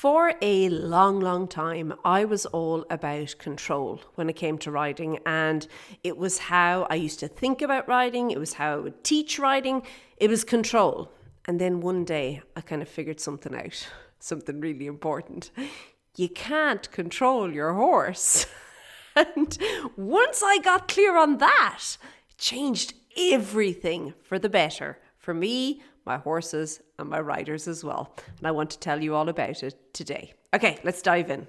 For a long time, I was all about control when it came to riding, and it was how I used to think about riding. It was how I would teach riding. It was control. And then one day I kind of figured something out, something really important. You can't control your horse. And once I got clear on that, it changed everything for the better for me, my horses, and my riders as well. And I want to tell you all about it today. Okay, let's dive in.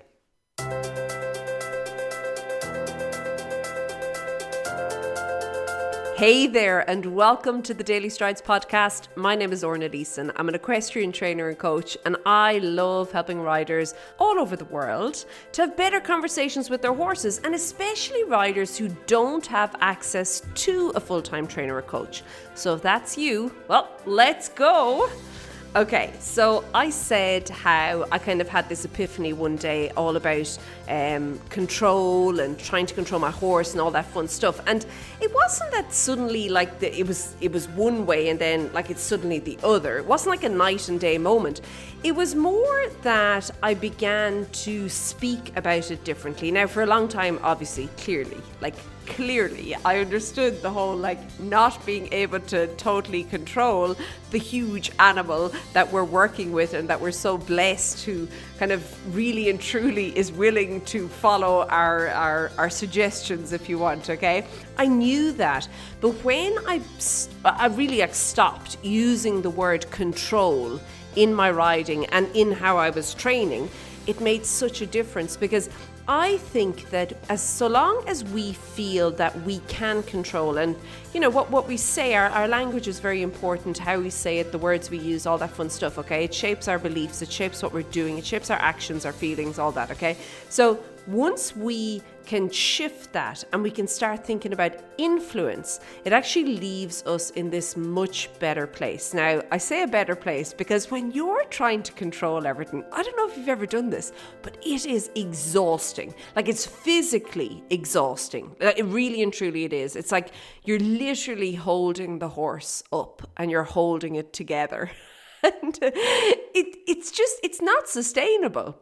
Hey there, and welcome to the Daily Strides podcast. My name is Orna Leeson. I'm an equestrian trainer and coach, and I love helping riders all over the world to have better conversations with their horses, and especially riders who don't have access to a full-time trainer or coach. So if that's you, well, let's go. Okay, so I said how I kind of had this epiphany one day all about control and trying to control my horse and all that fun stuff. And it wasn't that suddenly like it was one way and then like it's suddenly the other. It wasn't like a night and day moment. It was more that I began to speak about it differently. Now, for a long time, obviously, clearly, I understood the whole not being able to totally control the huge animal that we're working with and that we're so blessed to kind of really and truly is willing to follow our suggestions, if you want, okay? I knew that, but when I really stopped using the word control in my riding and in how I was training, it made such a difference, because I think that so long as we feel that we can control, and you know what we say, our language is very important, how we say it, the words we use, all that fun stuff, okay? It shapes our beliefs, it shapes what we're doing, it shapes our actions, our feelings, all that, okay? So once we can shift that and we can start thinking about influence, it actually leaves us in this much better place. Now, I say a better place because when you're trying to control everything, I don't know if you've ever done this, but it is exhausting. Like, it's physically exhausting. It really and truly it is. It's like you're literally holding the horse up and you're holding it together. And it's not sustainable.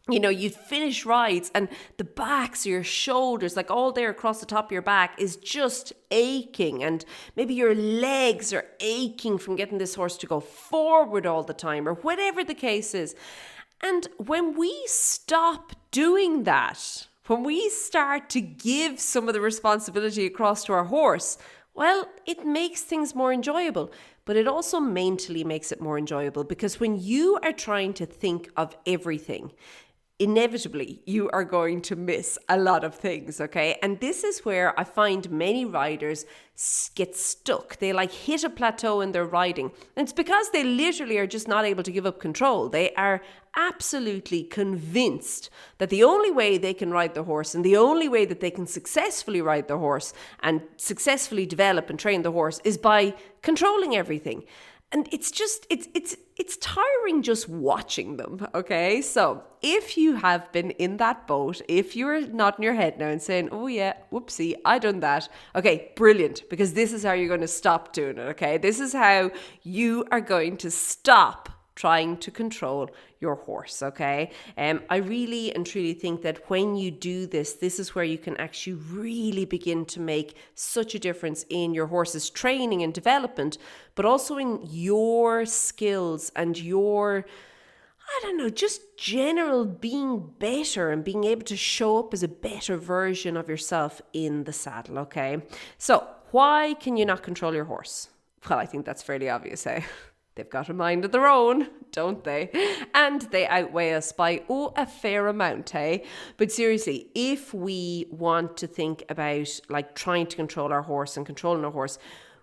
You know, you finish rides and the backs of your shoulders, like all there across the top of your back, is just aching. And maybe your legs are aching from getting this horse to go forward all the time, or whatever the case is. And when we stop doing that, when we start to give some of the responsibility across to our horse, well, it makes things more enjoyable. But it also mentally makes it more enjoyable, because when you are trying to think of everything, inevitably you are going to miss a lot of things, okay? And this is where I find many riders get stuck. They hit a plateau in their riding. And it's because they literally are just not able to give up control. They are absolutely convinced that the only way they can ride the horse, and the only way that they can successfully ride the horse and successfully develop and train the horse, is by controlling everything. And it's tiring just watching them, okay? So if you have been in that boat, if you're nodding your head now and saying, oh yeah, whoopsie, I done that. Okay, brilliant, because this is how you're going to stop doing it, okay? This is how you are going to stop trying to control your horse, okay? I really and truly think that when you do this, this is where you can actually really begin to make such a difference in your horse's training and development, but also in your skills and your, just general being better and being able to show up as a better version of yourself in the saddle, okay? So why can you not control your horse? Well, I think that's fairly obvious, eh? They've got a mind of their own, don't they? And they outweigh us by, a fair amount, hey? But seriously, if we want to think about trying to control our horse and controlling our horse,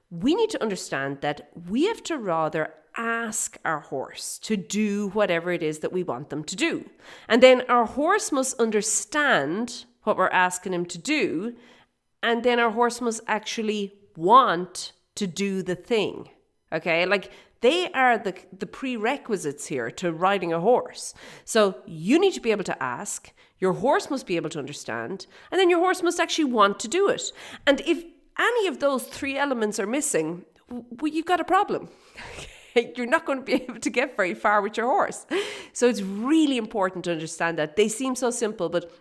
we need to understand that we have to rather ask our horse to do whatever it is that we want them to do. And then our horse must understand what we're asking him to do. And then our horse must actually want to do the thing, okay? They are the prerequisites here to riding a horse. So you need to be able to ask, your horse must be able to understand, and then your horse must actually want to do it. And if any of those three elements are missing, well, you've got a problem. you're not going to be able to get very far with your horse. So it's really important to understand that. They seem so simple, but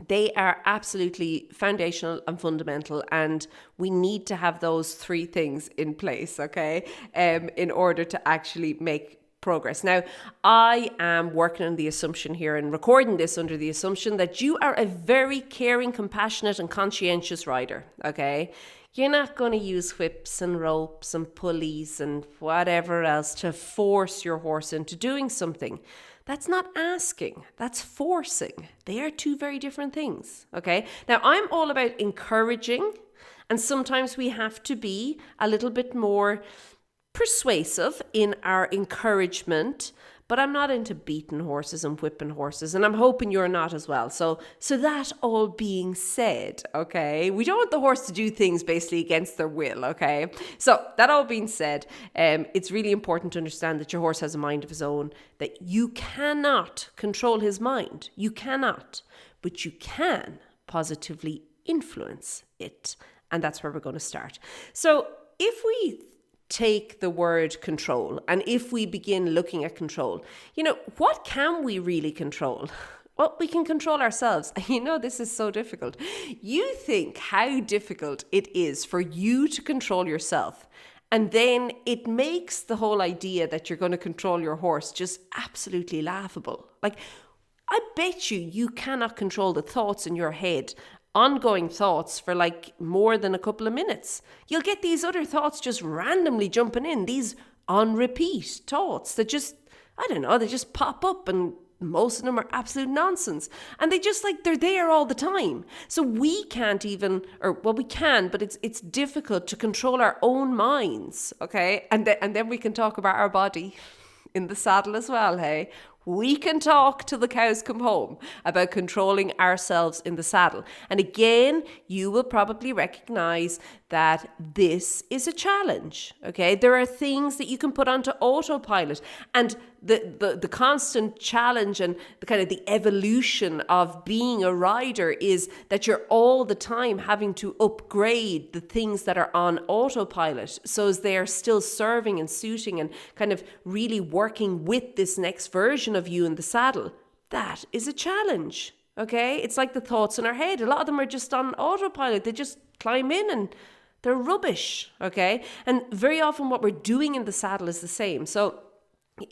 they are absolutely foundational and fundamental, and we need to have those three things in place, okay, in order to actually make progress. Now, I am working on the assumption here and recording this under the assumption that you are a very caring, compassionate and conscientious rider, okay? You're not going to use whips and ropes and pulleys and whatever else to force your horse into doing something. That's not asking, that's forcing. They are two very different things, okay? Now, I'm all about encouraging, and sometimes we have to be a little bit more persuasive in our encouragement, but I'm not into beating horses and whipping horses, and I'm hoping you're not as well. So that all being said, okay, we don't want the horse to do things basically against their will, okay? So that all being said, it's really important to understand that your horse has a mind of his own, that you cannot control his mind. You cannot, but you can positively influence it. And that's where we're going to start. So if we take the word control, and if we begin looking at control, what can we really control? Well, we can control ourselves. This is so difficult. You think how difficult it is for you to control yourself, and then it makes the whole idea that you're going to control your horse just absolutely laughable. Like, I bet you cannot control the thoughts in your head, ongoing thoughts, for like more than a couple of minutes. You'll get these other thoughts just randomly jumping in, these on repeat thoughts that just, they just pop up, and most of them are absolute nonsense. And they just they're there all the time. So we can't even, we can, but it's difficult to control our own minds, okay? And then we can talk about our body in the saddle as well, hey? We can talk till the cows come home about controlling ourselves in the saddle. And again, you will probably recognize that this is a challenge, okay? There are things that you can put onto autopilot, and the constant challenge and the kind of the evolution of being a rider is that you're all the time having to upgrade the things that are on autopilot so as they are still serving and suiting and kind of really working with this next version of you in the saddle. That is a challenge, okay? It's like the thoughts in our head. A lot of them are just on autopilot. They just climb in and they're rubbish, okay? And very often what we're doing in the saddle is the same. So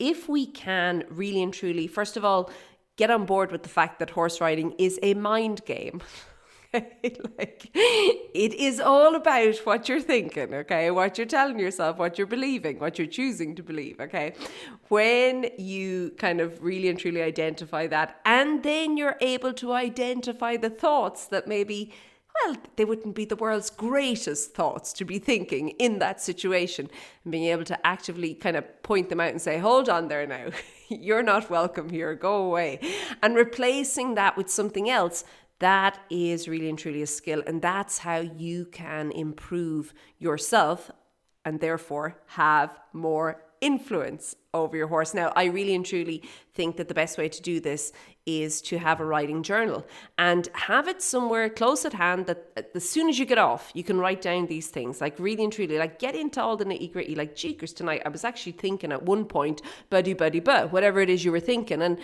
if we can really and truly, first of all, get on board with the fact that horse riding is a mind game. It is all about what you're thinking, okay? What you're telling yourself, what you're believing, what you're choosing to believe, okay? When you kind of really and truly identify that, and then you're able to identify the thoughts that maybe, they wouldn't be the world's greatest thoughts to be thinking in that situation, and being able to actively kind of point them out and say, hold on there now, you're not welcome here, go away. And replacing that with something else, that is really and truly a skill. And that's how you can improve yourself and therefore have more influence over your horse. Now, I really and truly think that the best way to do this is to have a riding journal and have it somewhere close at hand that as soon as you get off, you can write down these things, like really and truly, like get into all the nitty gritty, like jeekers tonight, I was actually thinking at one point, buddy, whatever it is you were thinking. And,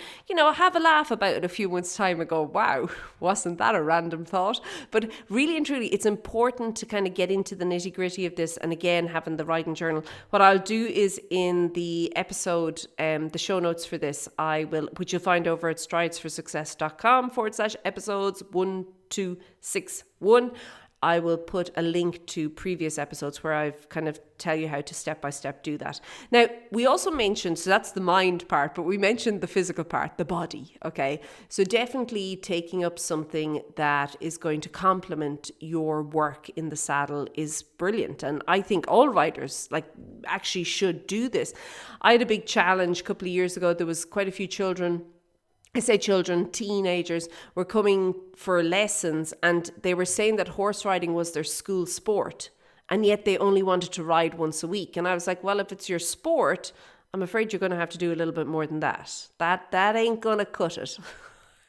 have a laugh about it a few months' time and go, wow, wasn't that a random thought? But really and truly, it's important to kind of get into the nitty gritty of this. And again, having the writing journal, what I'll do is in the episode, the show notes for this, which you'll find over at stridesforsuccess.com/episodes 1261. I will put a link to previous episodes where I've kind of tell you how to step by step do that. Now, we also mentioned, so that's the mind part, but we mentioned the physical part, the body, okay? So definitely taking up something that is going to complement your work in the saddle is brilliant. And I think all riders actually should do this. I had a big challenge a couple of years ago. There was quite a few children, teenagers were coming for lessons, and they were saying that horse riding was their school sport, and yet they only wanted to ride once a week. And I was like, well, if it's your sport, I'm afraid you're going to have to do a little bit more than that. That ain't going to cut it.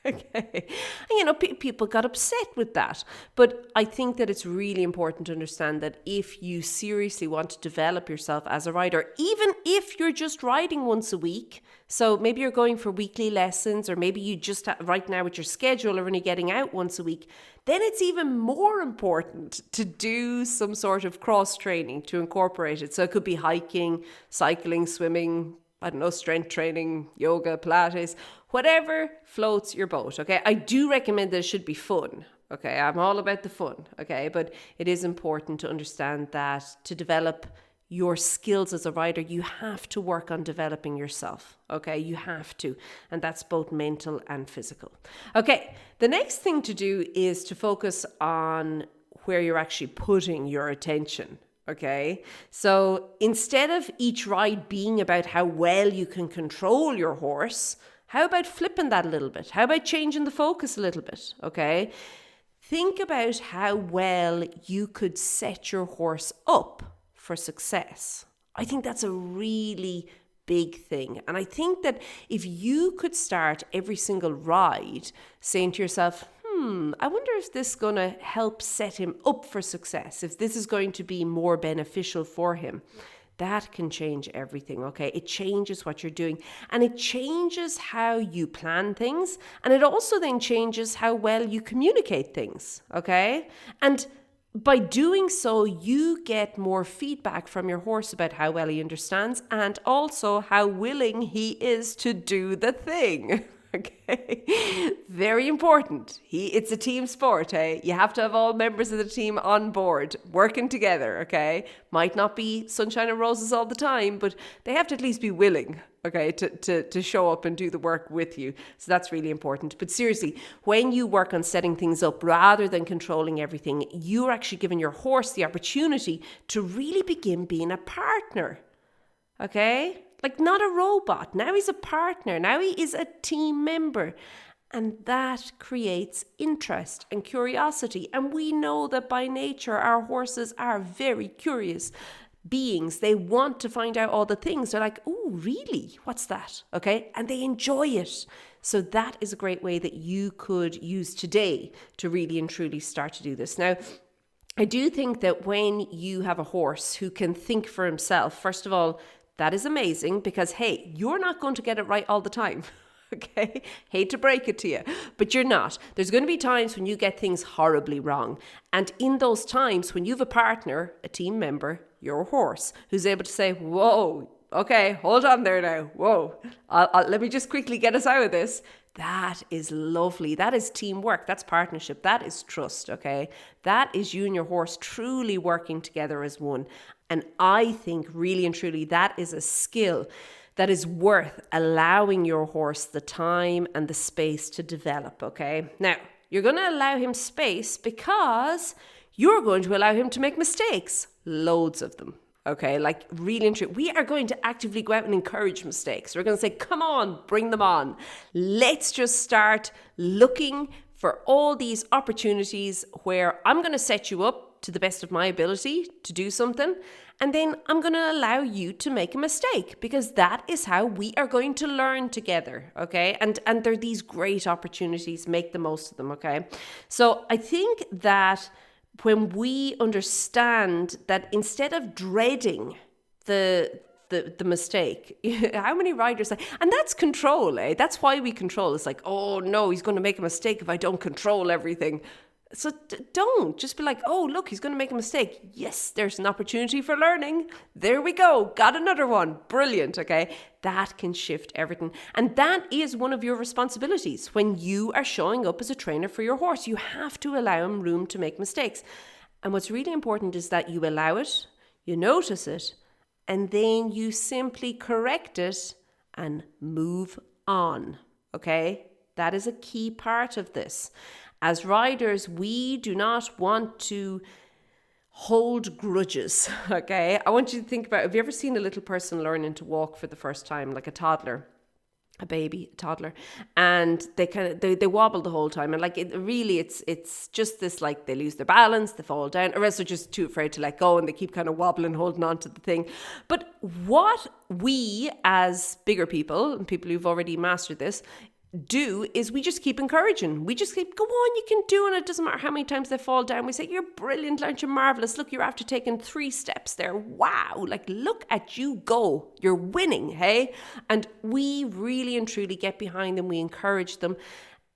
Okay. And, people got upset with that. But I think that it's really important to understand that if you seriously want to develop yourself as a rider, even if you're just riding once a week, so maybe you're going for weekly lessons, or maybe you just right now with your schedule are only getting out once a week, then it's even more important to do some sort of cross training to incorporate it. So it could be hiking, cycling, swimming, strength training, yoga, Pilates, whatever floats your boat, okay? I do recommend that it should be fun, okay? I'm all about the fun, okay? But it is important to understand that to develop your skills as a rider, you have to work on developing yourself, okay? You have to. And that's both mental and physical. Okay, the next thing to do is to focus on where you're actually putting your attention. Okay, so instead of each ride being about how well you can control your horse, how about flipping that a little bit? How about changing the focus a little bit? Okay, think about how well you could set your horse up for success. I think that's a really big thing. And I think that if you could start every single ride saying to yourself, I wonder if this is going to help set him up for success, if this is going to be more beneficial for him, that can change everything, okay? It changes what you're doing, and it changes how you plan things, and it also then changes how well you communicate things, okay? And by doing so, you get more feedback from your horse about how well he understands and also how willing he is to do the thing. Okay, very important. It's a team sport, eh? You have to have all members of the team on board, working together, okay? Might not be sunshine and roses all the time, but they have to at least be willing, okay, to show up and do the work with you. So that's really important. But seriously, when you work on setting things up rather than controlling everything, you're actually giving your horse the opportunity to really begin being a partner, okay? Like not a robot. Now he's a partner. Now he is a team member. And that creates interest and curiosity. And we know that by nature, our horses are very curious beings. They want to find out all the things. They're like, oh, really? What's that? Okay. And they enjoy it. So that is a great way that you could use today to really and truly start to do this. Now, I do think that when you have a horse who can think for himself, first of all, that is amazing because, hey, you're not going to get it right all the time, okay? Hate to break it to you, but you're not. There's going to be times when you get things horribly wrong. And in those times, when you have a partner, a team member, your horse, who's able to say, whoa, okay, hold on there now, whoa, let me just quickly get us out of this. That is lovely. That is teamwork. That's partnership. That is trust, okay? That is you and your horse truly working together as one. And I think really and truly that is a skill that is worth allowing your horse the time and the space to develop, okay? Now, you're going to allow him space because you're going to allow him to make mistakes. Loads of them. Okay, like really and truly, we are going to actively go out and encourage mistakes. We're going to say, come on, bring them on. Let's just start looking for all these opportunities where I'm going to set you up to the best of my ability to do something. And then I'm going to allow you to make a mistake because that is how we are going to learn together. Okay, and there are these great opportunities. Make the most of them. Okay, so I think that when we understand that instead of dreading the mistake, how many riders say, and that's control, eh? That's why we control. It's like, oh no, he's going to make a mistake if I don't control everything. So don't just be like, oh, look, he's going to make a mistake. Yes, there's an opportunity for learning. There we go. Got another one. Brilliant. Okay. That can shift everything. And that is one of your responsibilities when you are showing up as a trainer for your horse. You have to allow him room to make mistakes. And what's really important is that you allow it, you notice it, and then you simply correct it and move on. Okay. That is a key part of this. As riders, we do not want to hold grudges, okay? I want you to think about, have you ever seen a little person learning to walk for the first time, like a toddler, a baby, a toddler, and they wobble the whole time, and like it's just this, like they lose their balance, they fall down, or else they're just too afraid to let go, and they keep kind of wobbling, holding on to the thing. But what we as bigger people, and people who've already mastered this, do is we just keep encouraging. We just keep, go on, you can do it. It doesn't matter how many times they fall down. We say, you're brilliant, aren't you marvelous? Look, you're after taking 3 steps there. Wow, like look at you go. You're winning, hey? And we really and truly get behind them. We encourage them.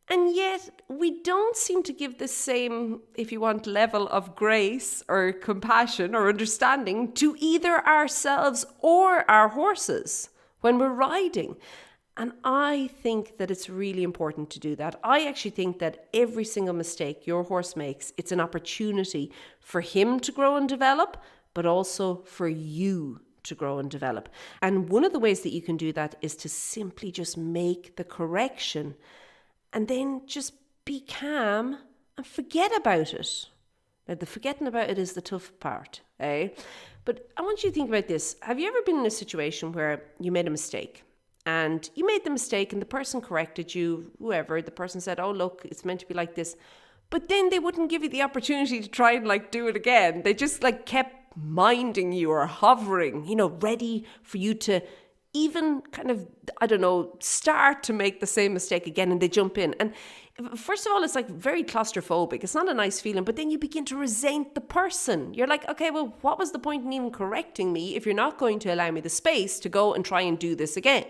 And yet we don't seem to give the same, if you want, level of grace or compassion or understanding to either ourselves or our horses when we're riding. And I think that it's really important to do that. I actually think that every single mistake your horse makes, it's an opportunity for him to grow and develop, but also for you to grow and develop. And one of the ways that you can do that is to simply just make the correction and then just be calm and forget about it. Now, the forgetting about it is the tough part, eh? But I want you to think about this. Have you ever been in a situation where you made a mistake? And you made the mistake and the person corrected you, whoever, the person said, oh, look, it's meant to be like this. But then they wouldn't give you the opportunity to try and do it again. They just kept minding you or hovering, ready for you to even kind of, start to make the same mistake again, and they jump in. And first of all, it's very claustrophobic. It's not a nice feeling, but then you begin to resent the person. You're like, okay, well, what was the point in even correcting me if you're not going to allow me the space to go and try and do this again?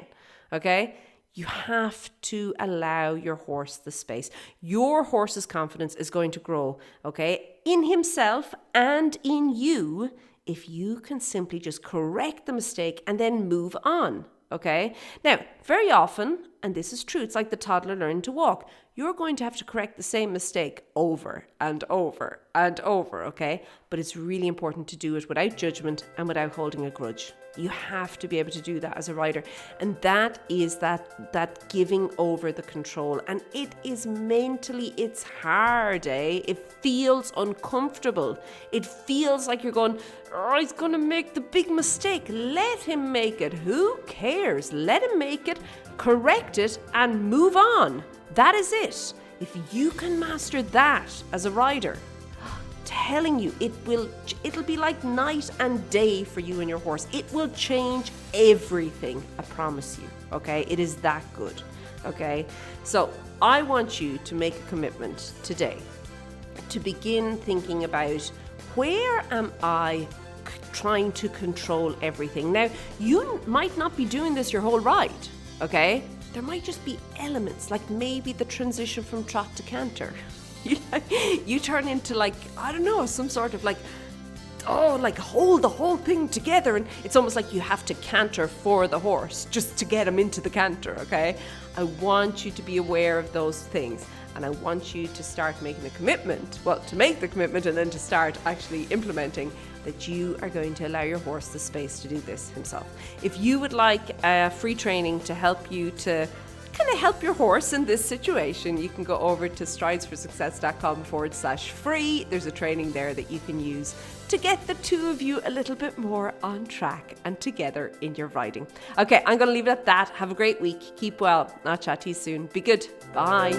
Okay? You have to allow your horse the space. Your horse's confidence is going to grow, okay, in himself and in you if you can simply just correct the mistake and then move on, okay? Now, very often, and this is true, it's like the toddler learning to walk. You're going to have to correct the same mistake over and over and over, okay? But it's really important to do it without judgment and without holding a grudge. You have to be able to do that as a rider. And that is that giving over the control. And it is mentally, it's hard, eh? It feels uncomfortable. It feels like you're going, oh, he's going to make the big mistake. Let him make it. Who cares? Let him make it, correct it, and move on. That is it. If you can master that as a rider, telling you, it'll be like night and day for you and your horse. It will change everything, I promise you, okay? It is that good, okay? So I want you to make a commitment today to begin thinking about, where am I trying to control everything? Now, you might not be doing this your whole ride, okay? There might just be elements, like maybe the transition from trot to canter. You turn into some sort of hold the whole thing together, and it's almost like you have to canter for the horse just to get him into the canter, okay? I want you to be aware of those things, and I want you to start making a commitment, to make the commitment and then to start actually implementing that you are going to allow your horse the space to do this himself. If you would like free training to help you to kind of help your horse in this situation, you can go over to stridesforsuccess.com/free. There's a training there that you can use to get the two of you a little bit more on track and together in your riding. Okay, I'm going to leave it at that. Have a great week. Keep well. I'll chat to you soon. Be good. Bye.